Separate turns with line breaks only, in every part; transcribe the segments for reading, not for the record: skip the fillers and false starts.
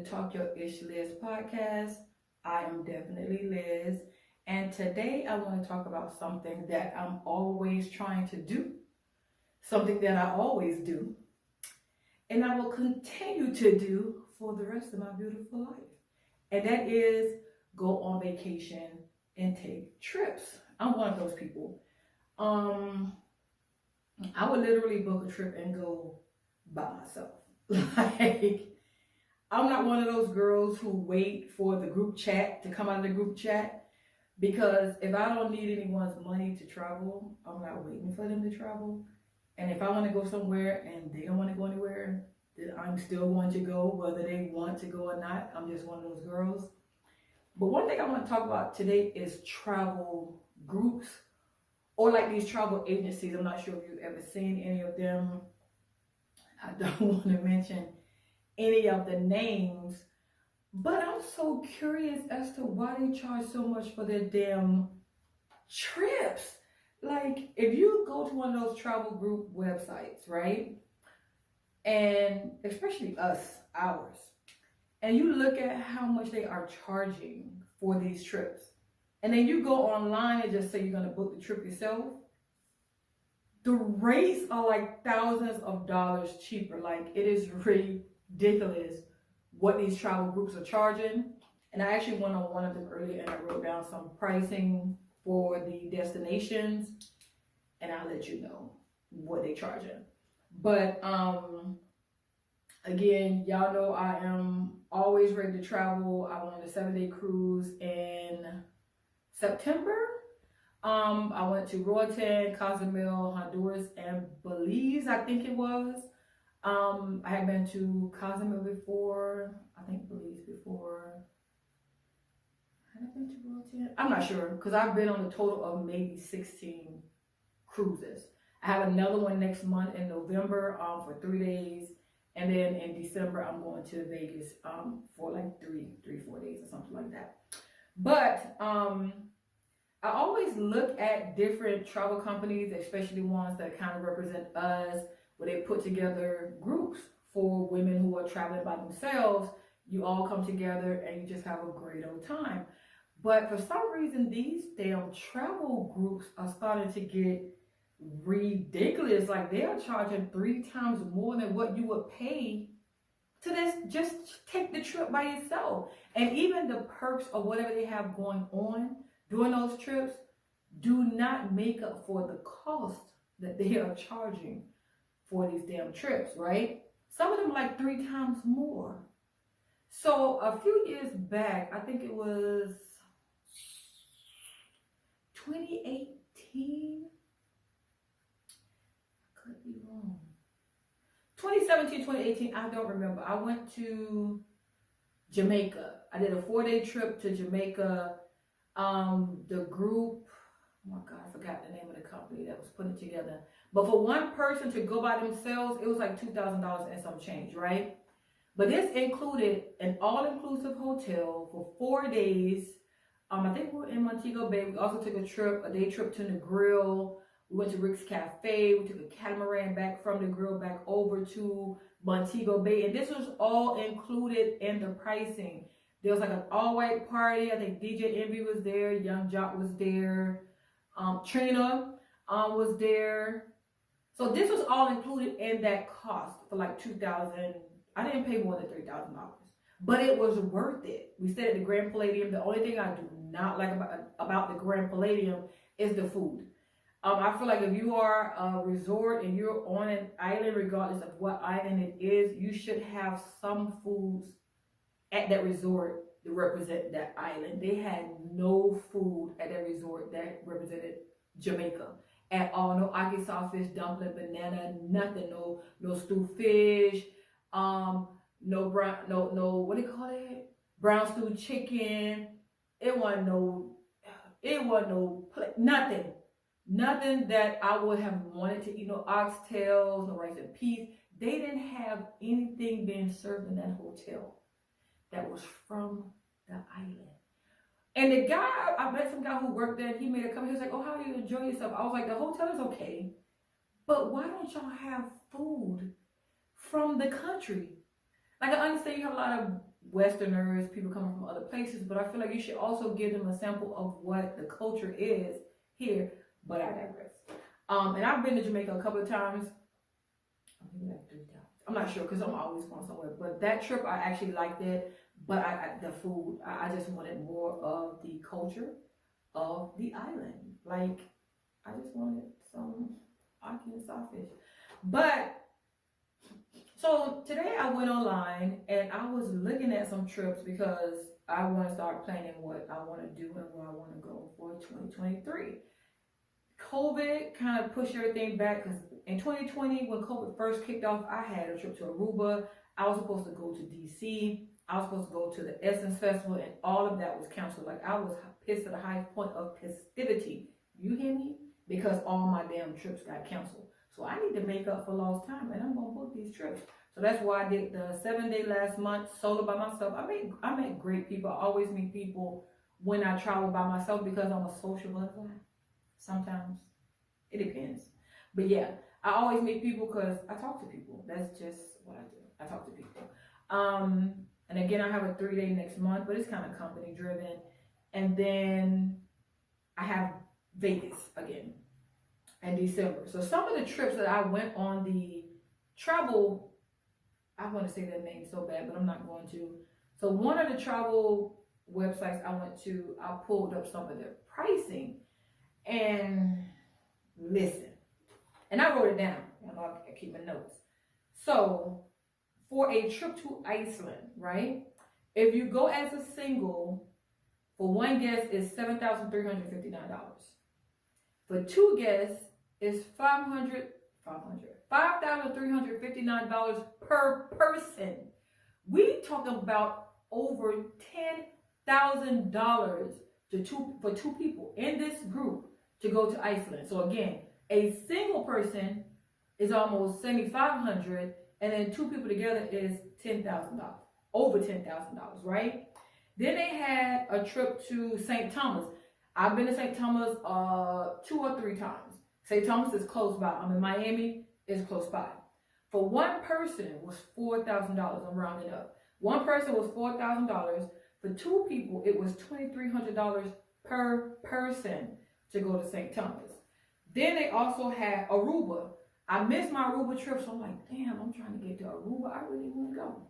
to Talk Your Ish Liz podcast. I am definitely Liz, and today I want to talk about something that I'm always trying to do, something that I always do, and I will continue to do for the rest of my beautiful life. And that is go on vacation and take trips. I'm one of those people. Um, I would literally book a trip and go by myself. Like, I'm not one of those girls who wait for the group chat to come out of the group chat, because if I don't need anyone's money to travel, I'm not waiting for them to travel. And if I want to go somewhere and they don't want to go anywhere, then I'm still going to go whether they want to go or not. I'm just one of those girls. But one thing I want to talk about today is travel groups, or like these travel agencies. I'm not sure if you've ever seen any of them. I don't want to mention any of the names, but I'm so curious as to why they charge so much for their damn trips. Like, if you go to one of those travel group websites, right, and especially ours, and you look at how much they are charging for these trips, and then you go online and just say you're going to book the trip yourself, the rates are like thousands of dollars cheaper. Like, it is ridiculous what these travel groups are charging. And I actually went on one of them earlier and I wrote down some pricing for the destinations, and I'll let you know what they're charging. But again, y'all know I am always ready to travel. I went on a 7-day cruise in September. I went to Roatan, Cozumel, Honduras, and Belize, I think it was. I had been to Cozumel before, I think Belize before. Had I been to Roatan? I'm not sure, because I've been on a total of maybe 16 cruises. I have another one next month in November for 3 days. And then in December, I'm going to Vegas for like 4 days or something like that. But I always look at different travel companies, especially ones that kind of represent us, where they put together groups for women who are traveling by themselves. You all come together and you just have a great old time. But for some reason, these damn travel groups are starting to get ridiculous. Like, they are charging 3 times more than what you would pay to just take the trip by yourself. And even the perks of whatever they have going on during those trips do not make up for the cost that they are charging for these damn trips, right? Some of them like 3 times more. So a few years back, I think it was 2018, I could be wrong, 2017, 2018, I don't remember. I went to Jamaica. I did a 4-day trip to Jamaica. The group, oh my God, I forgot the name of the company that was putting it together. But for one person to go by themselves, it was like $2,000 and some change, right? But this included an all-inclusive hotel for 4 days. I think we were in Montego Bay. We also took a day trip to Negril. We went to Rick's Cafe. We took a catamaran back from Negril back over to Montego Bay. And this was all included in the pricing. There was like an all-white party. I think DJ Envy was there. Young Jock was there. Trina was there. So this was all included in that cost for like $2,000. I didn't pay more than $3,000, but it was worth it. We stayed at the Grand Palladium. The only thing I do not like about the Grand Palladium is the food. I feel like if you are a resort and you're on an island, regardless of what island it is, you should have some foods at that resort to represent that island. They had no food at that resort that represented Jamaica at all. No ackee saltfish, dumpling, banana, nothing. No stewed fish. No what do you call it? Brown stewed chicken. It wasn't nothing. Nothing that I would have wanted to eat. No oxtails, no rice and peas. They didn't have anything being served in that hotel that was from the island. And the guy, I met some guy who worked there, he made a comment. He was like, oh, how do you enjoy yourself? I was like, the hotel is okay, but why don't y'all have food from the country? Like, I understand you have a lot of Westerners, people coming from other places, but I feel like you should also give them a sample of what the culture is here. But I digress. And I've been to Jamaica a couple of times. Maybe like 3 times. I'm not sure because I'm always going somewhere. But that trip, I actually liked it. But the food, I just wanted more of the culture of the island. Like, I just wanted some ackee and sawfish. But so today I went online and I was looking at some trips because I want to start planning what I want to do and where I want to go for 2023. COVID kind of pushed everything back because in 2020, when COVID first kicked off, I had a trip to Aruba. I was supposed to go to DC. I was supposed to go to the Essence Festival, and all of that was canceled. Like, I was pissed at the highest point of festivity. You hear me? Because all my damn trips got canceled. So I need to make up for lost time, and I'm gonna book these trips. So that's why I did the 7-day last month solo by myself. I met great people. I always meet people when I travel by myself because I'm a social butterfly. Sometimes it depends, but yeah, I always meet people because I talk to people. That's just what I do. I talk to people. And again, I have a 3-day next month, but it's kind of company driven. And then I have Vegas again in December. So some of the trips that I went on the travel, I want to say that name so bad, but I'm not going to. So one of the travel websites I went to, I pulled up some of their pricing and listen. And I wrote it down. I keep my notes. So for a trip to Iceland, right? If you go as a single, for one guest is $7,359. For two guests is $5,359 per person. We talk about over $10,000 for two people in this group to go to Iceland. So again, a single person is almost $7,500, and then two people together is $10,000, over $10,000, right? Then they had a trip to St. Thomas. I've been to St. Thomas 2 or 3 times. St. Thomas is close by. I'm in Miami, it's close by. For one person was $4,000. I'm rounding up. One person was $4,000. For two people, it was $2,300 per person to go to St. Thomas. Then they also had Aruba. I missed my Aruba trip, so I'm like, damn, I'm trying to get to Aruba. I really want to go.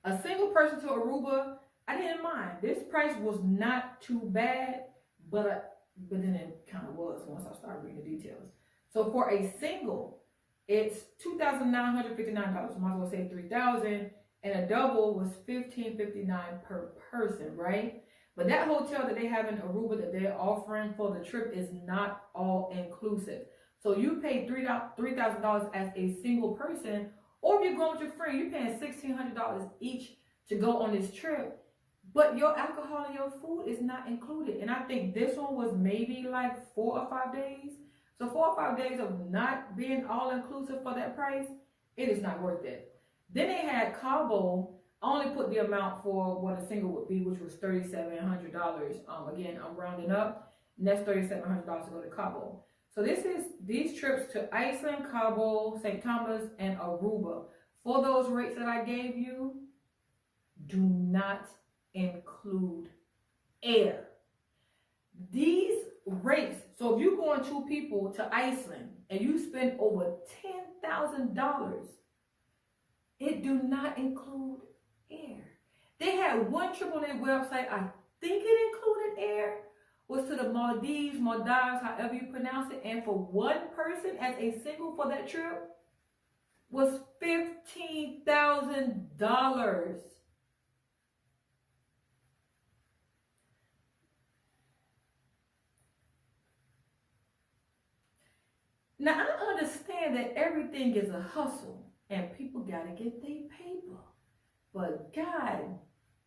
A single person to Aruba, I didn't mind. This price was not too bad, but then it kind of was once I started reading the details. So for a single, it's $2,959. Might as well say $3,000, and a double was $1,559 per person, right? But that hotel that they have in Aruba that they're offering for the trip is not all inclusive. So you pay $3,000 as a single person, or if you're going with your friend, you're paying $1,600 each to go on this trip. But your alcohol and your food is not included. And I think this one was maybe like 4 or 5 days. So 4 or 5 days of not being all inclusive for that price, it is not worth it. Then they had Cabo. I only put the amount for what a single would be, which was $3,700. Again, I'm rounding up, and that's $3,700 to go to Cabo. So these trips to Iceland, Cabo, St. Thomas, and Aruba. For those rates that I gave you, do not include air. These rates, so if you're going 2 people to Iceland and you spend over $10,000, it do not include air. They had one trip on their website, I think it included air, was to the Maldives, however you pronounce it, and for one person as a single for that trip was $15,000. Now I understand that everything is a hustle and people gotta get their paper, but god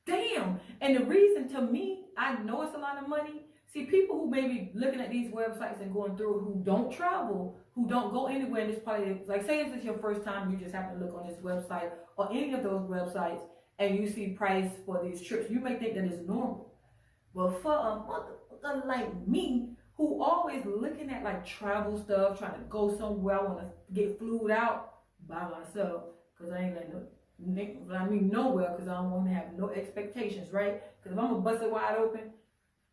damn, and the reason to me, I know it's a lot of money. See, people who may be looking at these websites and going through, who don't travel, who don't go anywhere in this probably, like say if it's your first time, you just happen to look on this website or any of those websites and you see price for these trips, you may think that it's normal. But for a motherfucker like me, who always looking at like travel stuff, trying to go somewhere, I want to get flued out by myself, because I ain't letting I mean nowhere, because I don't want to have no expectations, right? Because if I'm gonna bust it wide open,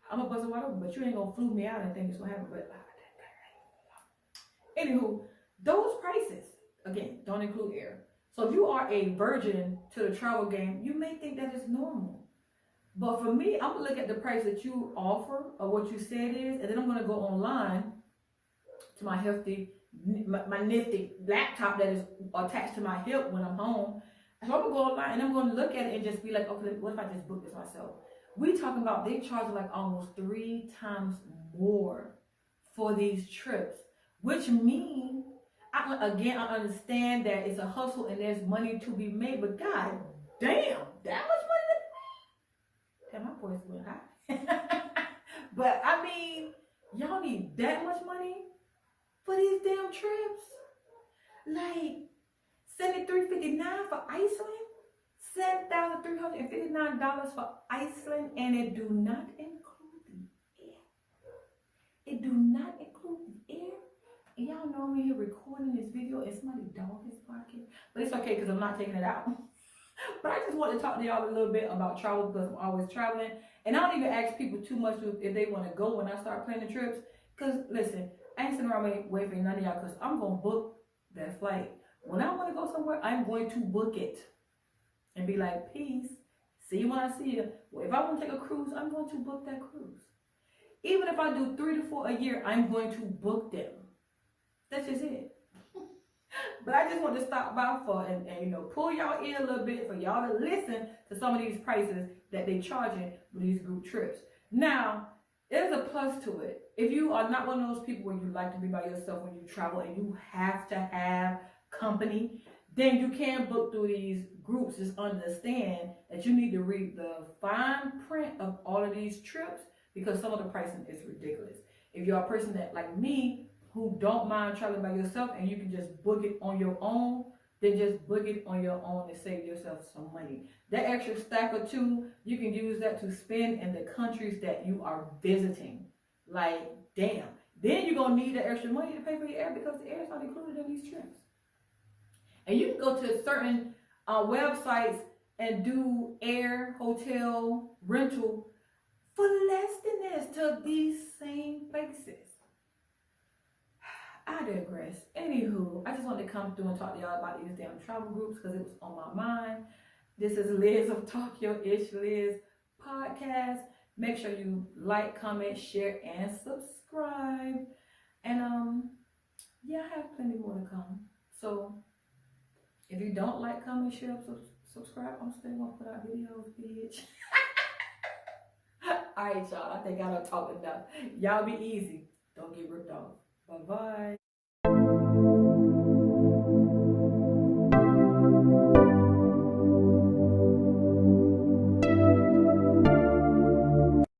I'm gonna bust it wide open, but you ain't gonna fluke me out and think it's gonna happen. But anywho, those prices again don't include air. So if you are a virgin to the travel game, you may think that is normal. But for me, I'm gonna look at the price that you offer or what you said is, and then I'm gonna go online to my my nifty laptop that is attached to my hip when I'm home. So I'm gonna go online and I'm gonna look at it and just be like, okay, what if I just book this myself? We talking about they charge like almost 3 times more for these trips, which means I understand that it's a hustle and there's money to be made, but god damn, that much money? Damn, my voice went high. But I mean, y'all need that much money for these damn trips? Like $73.59 for Iceland, $7,359 for Iceland, and it do not include the air. It do not include the air. And y'all know me here recording this video and somebody dog is barking, but it's okay because I'm not taking it out. But I just want to talk to y'all a little bit about travel because I'm always traveling, and I don't even ask people too much if they want to go when I start planning trips. Because listen, I ain't sitting around waiting for none of y'all, because I'm gonna book that flight. When I want to go somewhere, I'm going to book it and be like, peace, see you when I see you. Well, if I want to take a cruise, I'm going to book that cruise. Even if I do 3 to 4 a year, I'm going to book them. That's just it. But I just want to stop by for and you know, pull y'all in a little bit for y'all to listen to some of these prices that they charging with these group trips. Now, there's a plus to it. If you are not one of those people where you like to be by yourself when you travel and you have to have company, then you can book through these groups. Just understand that you need to read the fine print of all of these trips, because some of the pricing is ridiculous. If you're a person that, like me, who don't mind traveling by yourself and you can just book it on your own, then just book it on your own and save yourself some money. That extra stack or two, you can use that to spend in the countries that you are visiting. Like, damn. Then you're going to need the extra money to pay for your air, because the air is not included in these trips. And you can go to certain websites and do air, hotel, rental for less than this to these same places. I digress. Anywho, I just wanted to come through and talk to y'all about these damn travel groups because it was on my mind. This is Liz of Talk Your Ish Liz podcast. Make sure you like, comment, share, and subscribe. And yeah, I have plenty more to come. So if you don't like, comment, share, subscribe, I'm still gonna put out videos, bitch. Alright, y'all. I think I done talked enough. Y'all be easy. Don't get ripped off. Bye-bye.